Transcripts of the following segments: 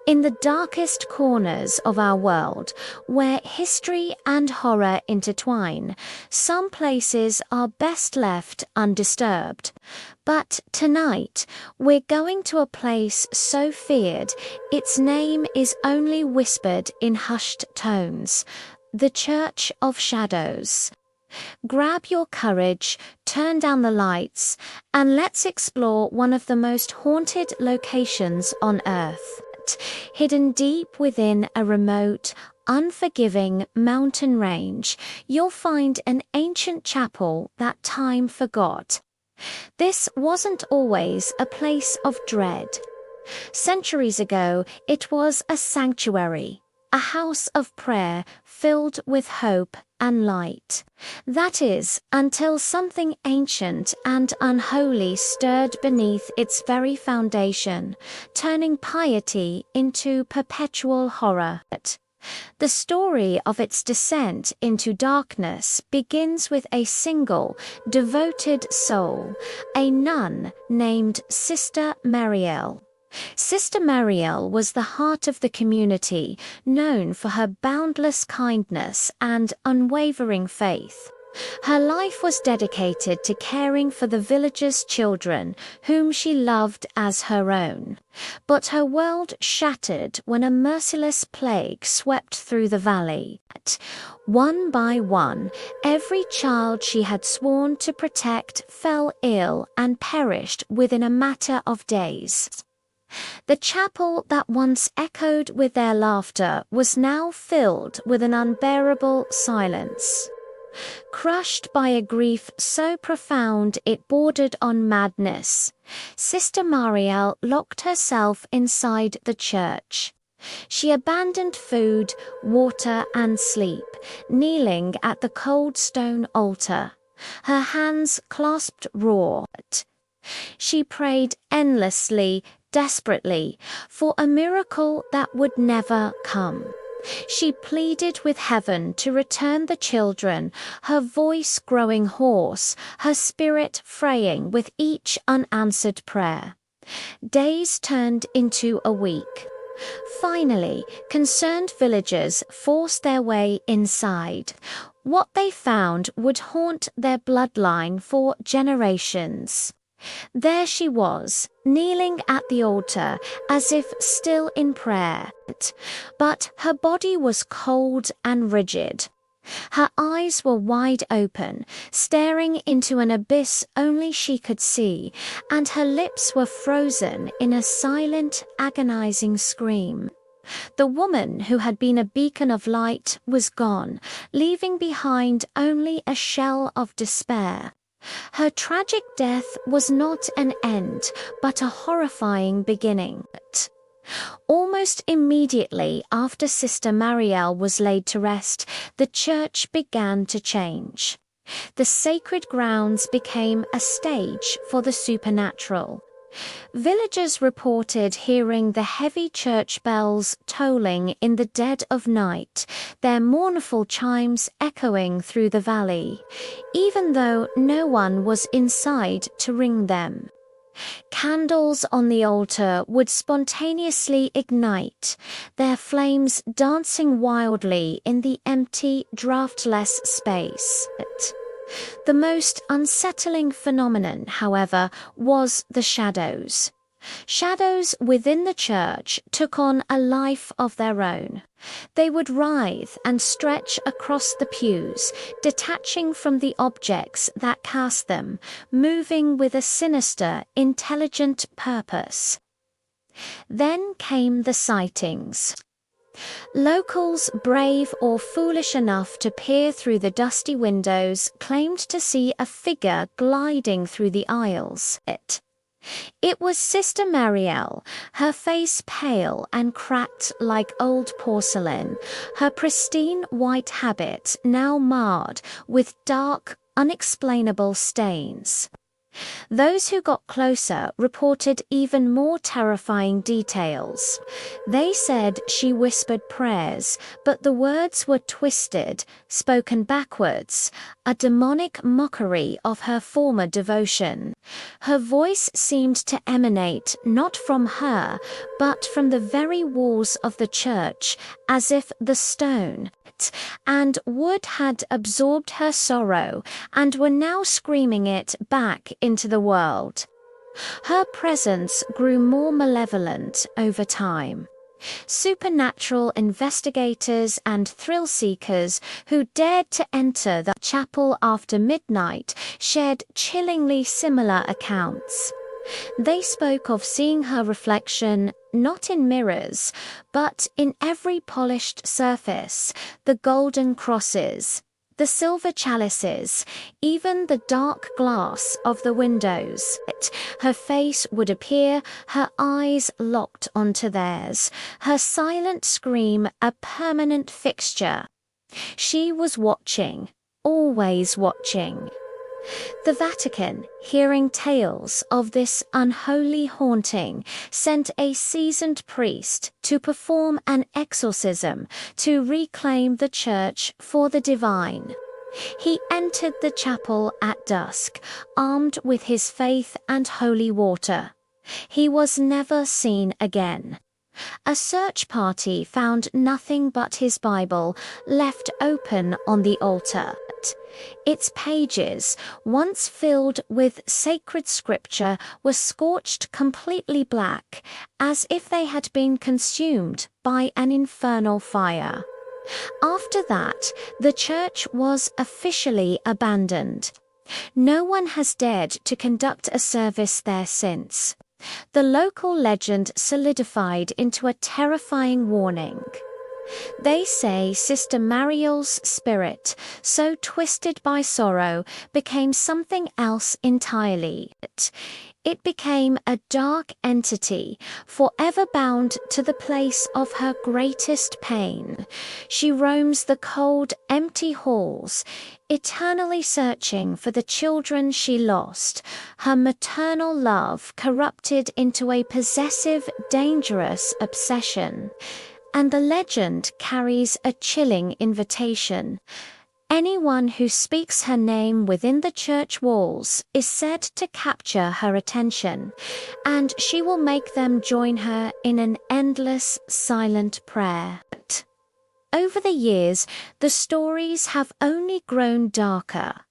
In the darkest corners of our world, where history and horror intertwine, some places are best left undisturbed. But tonight, we're going to a place so feared, its name is only whispered in hushed tones: the Church of Shadows. Grab your courage, turn down the lights, and let's explore one of the most haunted locations on Earth. Hidden deep within a remote, unforgiving mountain range, you'll find an ancient chapel that time forgot. This wasn't always a place of dread. Centuries ago, it was a sanctuary, a house of prayer filled with hope and light. That is, until something ancient and unholy stirred beneath its very foundation, turning piety into perpetual horror. The story of its descent into darkness begins with a single, devoted soul, a nun named Sister Mariel. Sister Mariel was the heart of the community, known for her boundless kindness and unwavering faith. Her life was dedicated to caring for the villagers' children, whom she loved as her own. But her world shattered when a merciless plague swept through the valley. One by one, every child she had sworn to protect fell ill and perished within a matter of days. The chapel that once echoed with their laughter was now filled with an unbearable silence. Crushed by a grief so profound it bordered on madness, Sister Mariel locked herself inside the church. She abandoned food, water, and sleep, kneeling at the cold stone altar, her hands clasped raw. She prayed endlessly, desperately, for a miracle that would never come. She pleaded with heaven to return the children, her voice growing hoarse, her spirit fraying with each unanswered prayer. Days turned into a week. Finally, concerned villagers forced their way inside. What they found would haunt their bloodline for generations. There she was, kneeling at the altar, as if still in prayer. But her body was cold and rigid. Her eyes were wide open, staring into an abyss only she could see, and her lips were frozen in a silent, agonizing scream. The woman who had been a beacon of light was gone, leaving behind only a shell of despair. Her tragic death was not an end, but a horrifying beginning. Almost immediately after Sister Mariel was laid to rest, the church began to change. The sacred grounds became a stage for the supernatural. Villagers reported hearing the heavy church bells tolling in the dead of night, their mournful chimes echoing through the valley, even though no one was inside to ring them. Candles on the altar would spontaneously ignite, their flames dancing wildly in the empty, draughtless space. The most unsettling phenomenon, however, was the shadows. Shadows within the church took on a life of their own. They would writhe and stretch across the pews, detaching from the objects that cast them, moving with a sinister, intelligent purpose. Then came the sightings. Locals, brave or foolish enough to peer through the dusty windows, claimed to see a figure gliding through the aisles. It was Sister Mariel, her face pale and cracked like old porcelain, her pristine white habit now marred with dark, unexplainable stains. Those who got closer reported even more terrifying details. They said she whispered prayers, but the words were twisted, spoken backwards, a demonic mockery of her former devotion. Her voice seemed to emanate not from her, but from the very walls of the church, as if the stone and wood had absorbed her sorrow and were now screaming it back into the world. Her presence grew more malevolent over time. Supernatural investigators and thrill seekers who dared to enter the chapel after midnight shared chillingly similar accounts. They spoke of seeing her reflection not in mirrors, but in every polished surface, the golden crosses, the silver chalices, even the dark glass of the windows. Her face would appear, her eyes locked onto theirs, her silent scream a permanent fixture. She was watching, always watching. The Vatican, hearing tales of this unholy haunting, sent a seasoned priest to perform an exorcism to reclaim the church for the divine. He entered the chapel at dusk, armed with his faith and holy water. He was never seen again. A search party found nothing but his Bible, left open on the altar. Its pages, once filled with sacred scripture, were scorched completely black, as if they had been consumed by an infernal fire. After that, the church was officially abandoned. No one has dared to conduct a service there since. The local legend solidified into a terrifying warning. They say Sister Mariel's spirit, so twisted by sorrow, became something else entirely. It became a dark entity, forever bound to the place of her greatest pain. She roams the cold, empty halls, eternally searching for the children she lost, her maternal love corrupted into a possessive, dangerous obsession. And the legend carries a chilling invitation. Anyone who speaks her name within the church walls is said to capture her attention, and she will make them join her in an endless, silent prayer. Over the years, the stories have only grown darker.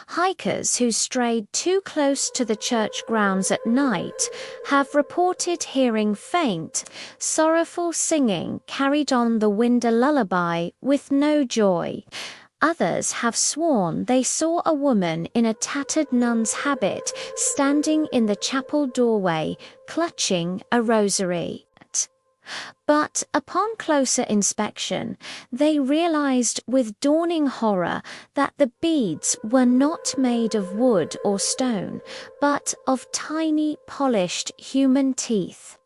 Hikers who strayed too close to the church grounds at night have reported hearing faint, sorrowful singing carried on the wind a lullaby with no joy. Others have sworn they saw a woman in a tattered nun's habit standing in the chapel doorway, clutching a rosary. But upon closer inspection, they realized with dawning horror that the beads were not made of wood or stone, but of tiny, polished human teeth.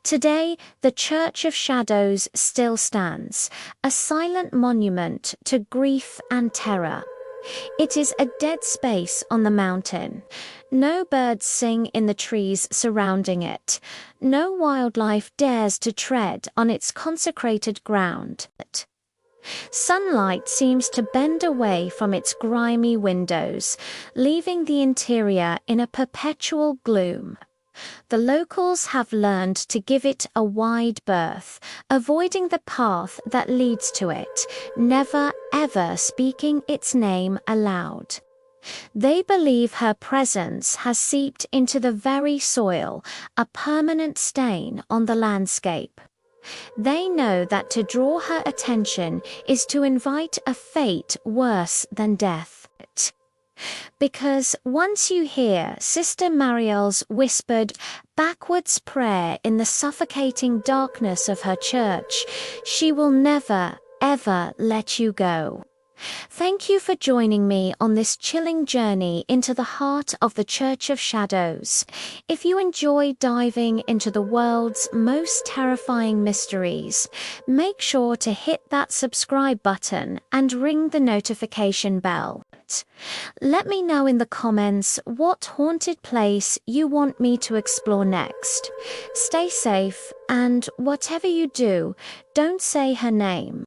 Today, the Church of Shadows still stands, a silent monument to grief and terror. It is a dead space on the mountain. No birds sing in the trees surrounding it. No wildlife dares to tread on its consecrated ground. Sunlight seems to bend away from its grimy windows, leaving the interior in a perpetual gloom. The locals have learned to give it a wide berth, avoiding the path that leads to it, never ever speaking its name aloud. They believe her presence has seeped into the very soil, a permanent stain on the landscape. They know that to draw her attention is to invite a fate worse than death. Because once you hear Sister Mariel's whispered, backwards prayer in the suffocating darkness of her church, she will never, ever let you go. Thank you for joining me on this chilling journey into the heart of the Church of Shadows. If you enjoy diving into the world's most terrifying mysteries, make sure to hit that subscribe button and ring the notification bell. it. Let me know in the comments what haunted place you want me to explore next. Stay safe, and whatever you do, don't say her name.